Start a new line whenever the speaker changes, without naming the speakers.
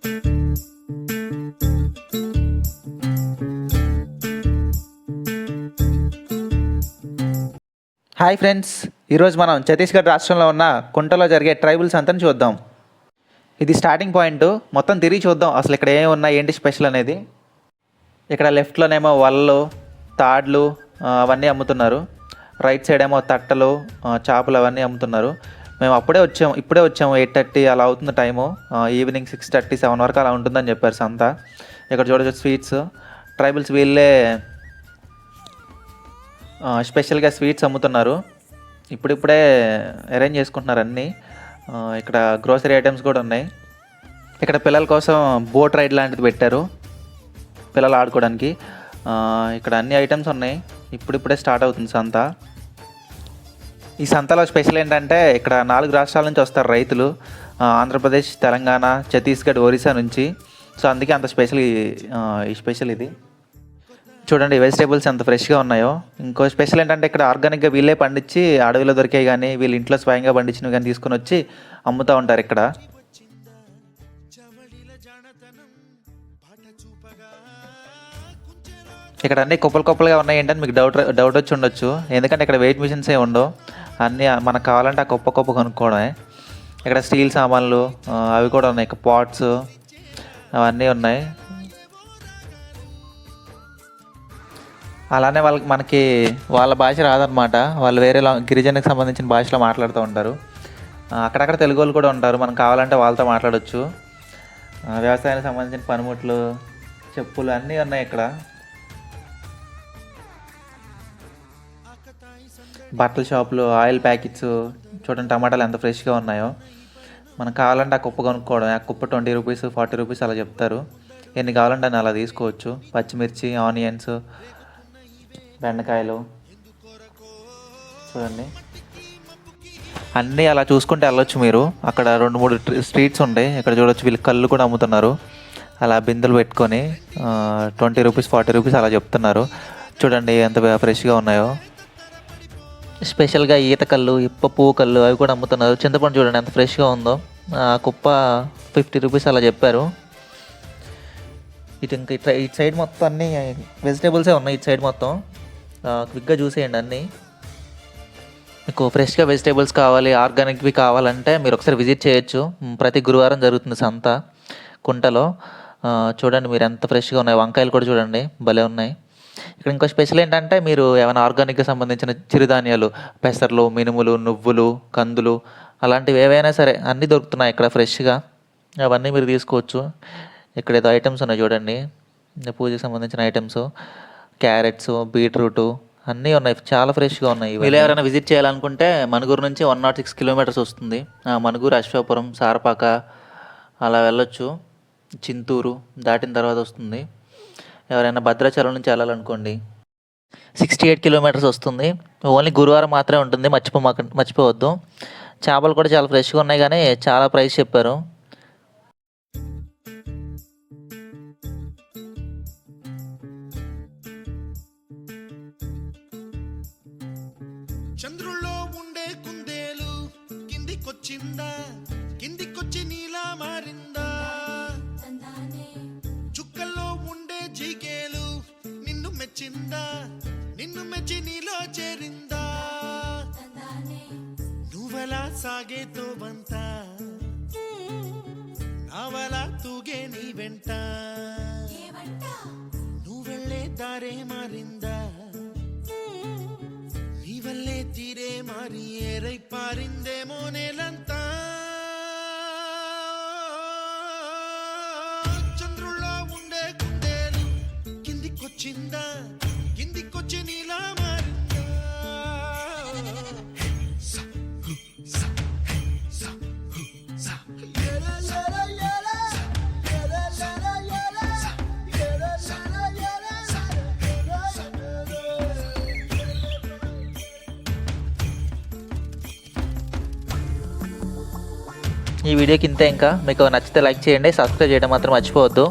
Hi friends, ఈరోజు మనం ఛత్తీస్గఢ్ రాష్ట్రంలో ఉన్న కుంటలో జరిగే ట్రైబల్స్ అంతా చూద్దాం. ఇది స్టార్టింగ్ పాయింట్. మొత్తం తిరిగి చూద్దాం అసలు ఇక్కడ ఏమి ఉన్నాయి, ఏంటి స్పెషల్ అనేది. ఇక్కడ లెఫ్ట్లోనేమో వలలు, తాడ్లు అవన్నీ అమ్ముతున్నారు. రైట్ సైడ్ ఏమో తట్టలు, చేపలు అవన్నీ అమ్ముతున్నారు. మేము ఇప్పుడే వచ్చాము 8:30 అలా అవుతుంది టైము. ఈవినింగ్ 6:30, 7 వరకు అలా ఉంటుందని చెప్పారు సంత. ఇక్కడ చూడవచ్చు స్వీట్స్. ట్రైబల్స్ వీళ్ళే స్పెషల్గా స్వీట్స్ అమ్ముతున్నారు. ఇప్పుడిప్పుడే అరేంజ్ చేసుకుంటున్నారు అన్నీ. ఇక్కడ గ్రోసరీ ఐటమ్స్ కూడా ఉన్నాయి. ఇక్కడ పిల్లల కోసం బోట్ రైడ్ లాంటిది పెట్టారు, పిల్లలు ఆడుకోవడానికి. ఇక్కడ అన్ని ఐటమ్స్ ఉన్నాయి. ఇప్పుడిప్పుడే స్టార్ట్ అవుతుంది సంత. ఈ సంతలో స్పెషల్ ఏంటంటే ఇక్కడ 4 రాష్ట్రాల నుంచి వస్తారు రైతులు. ఆంధ్రప్రదేశ్, తెలంగాణ, ఛత్తీస్గఢ్, ఒరిస్సా నుంచి. సో అందుకే అంత స్పెషల్ ఈ స్పెషల్ ఇది. చూడండి వెజిటేబుల్స్ ఎంత ఫ్రెష్గా ఉన్నాయో. ఇంకో స్పెషల్ ఏంటంటే ఇక్కడ ఆర్గానిక్గా వీళ్ళే పండించి అడవిలో దొరికాయి కానీ వీళ్ళు ఇంట్లో స్వయంగా పండించినవి కానీ తీసుకొని వచ్చి అమ్ముతూ ఉంటారు ఇక్కడ. ఇక్కడ అన్నీ కుప్పలుగా ఉన్నాయి ఏంటంటే మీకు డౌట్ వచ్చి ఉండొచ్చు. ఎందుకంటే ఇక్కడ వెయిట్ మిషన్స్ ఏ ఉండవు. అన్నీ మనకు కావాలంటే ఆ కుప్ప కొనుక్కోవడమే. ఇక్కడ స్టీల్ సామాన్లు అవి కూడా ఉన్నాయి. ఇక్కడ పాట్స్ అవన్నీ ఉన్నాయి. అలానే మనకి వాళ్ళ భాష రాదనమాట. వాళ్ళు వేరే గిరిజనకు సంబంధించిన భాషలో మాట్లాడుతూ ఉంటారు. అక్కడక్కడ తెలుగు వాళ్ళు కూడా ఉంటారు. మనం కావాలంటే వాళ్ళతో మాట్లాడవచ్చు. వ్యవసాయానికి సంబంధించిన పనిముట్లు, చెప్పులు అన్నీ ఉన్నాయి ఇక్కడ. బట్టల షాపులు, ఆయిల్ ప్యాకెట్స్. చూడండి టమాటాలు ఎంత ఫ్రెష్గా ఉన్నాయో. మనకు కావాలంటే ఆ కుప్ప కొనుక్కోవడం. ఆ కుప్ప 20 రూపీస్, 40 రూపీస్ అలా చెప్తారు. ఎన్ని కావాలంటే అని అలా తీసుకోవచ్చు. పచ్చిమిర్చి, ఆనియన్స్, బెండకాయలు చూడండి. అన్నీ అలా చూసుకుంటే వెళ్ళొచ్చు మీరు. అక్కడ 2-3 స్ట్రీట్స్ ఉంటాయి. ఇక్కడ చూడొచ్చు వీళ్ళు కళ్ళు కూడా అమ్ముతున్నారు. అలా బిందెలు పెట్టుకొని 20 రూపీస్, 40 రూపీస్ అలా చెప్తున్నారు. చూడండి ఎంత ఫ్రెష్గా ఉన్నాయో. స్పెషల్గా ఈత కళ్ళు, ఇప్ప పువ్వు కళ్ళు అవి కూడా అమ్ముతున్నారు. చింతపండు చూడండి ఎంత ఫ్రెష్గా ఉందో. కుప్ప 50 రూపీస్ అలా చెప్పారు. ఇటు సైడ్ మొత్తం అన్నీ వెజిటేబుల్సే ఉన్నాయి. ఇటు సైడ్ మొత్తం క్విక్గా చూసేయండి అన్నీ. మీకు ఫ్రెష్గా వెజిటేబుల్స్ కావాలి, ఆర్గానిక్వి కావాలంటే మీరు ఒకసారి విజిట్ చేయొచ్చు. ప్రతి గురువారం జరుగుతుంది సంత కుంటలో. చూడండి మీరు ఎంత ఫ్రెష్గా ఉన్నాయి. వంకాయలు కూడా చూడండి భలే ఉన్నాయి. ఇక్కడ ఇంకో స్పెషల్ ఏంటంటే మీరు ఏమైనా ఆర్గానిక్గా సంబంధించిన చిరుధాన్యాలు, పెసర్లు, మినుములు, నువ్వులు, కందులు అలాంటివి ఏవైనా సరే అన్నీ దొరుకుతున్నాయి ఇక్కడ ఫ్రెష్గా. అవన్నీ మీరు తీసుకోవచ్చు. ఇక్కడ ఏదో ఐటమ్స్ ఉన్నాయి చూడండి, పూజకి సంబంధించిన ఐటమ్స్. క్యారెట్స్, బీట్రూటు అన్నీ ఉన్నాయి. చాలా ఫ్రెష్గా ఉన్నాయి. వీళ్ళు ఎవరైనా విజిట్ చేయాలనుకుంటే మనుగూరు నుంచి 106 కిలోమీటర్స్ వస్తుంది. మనుగూరు, అశ్వాపురం, సారపాక అలా వెళ్ళొచ్చు. చింతూరు దాటిన తర్వాత వస్తుంది. ఎవరైనా భద్రాచలం నుంచి వెళ్ళాలనుకోండి 68 కిలోమీటర్స్ వస్తుంది. ఓన్లీ గురువారం మాత్రమే ఉంటుంది, మర్చిపోవద్దు. చేపలు కూడా చాలా ఫ్రెష్గా ఉన్నాయి కానీ చాలా ప్రైస్ చెప్పారు.
చంద్రుల్లో ఉండే కుందేలు కిందికొచ్చి నీలా మారిందా? చుక్కల్లో ఉండే జీకేలు నిన్ను మెచ్చి నీలో చేరిందా? నువ్వలా సాగే తోవంత నావలా తూగే నీ వెంట, నువ్వెళ్ళే దారే మారిందా? నీవల్లే తీరే మారి ఏరై పారిందేమో నేలంతా. చంద్రుల్లో ఉండే కుందేలు కిందికొచ్చి నీలా మారిందా?
ఈ వీడియోకి ఇంతే. ఇంకా మీకు నచ్చితే లైక్ చేయండి, సబ్స్క్రైబ్ చేయడం మాత్రం మర్చిపోవద్దు.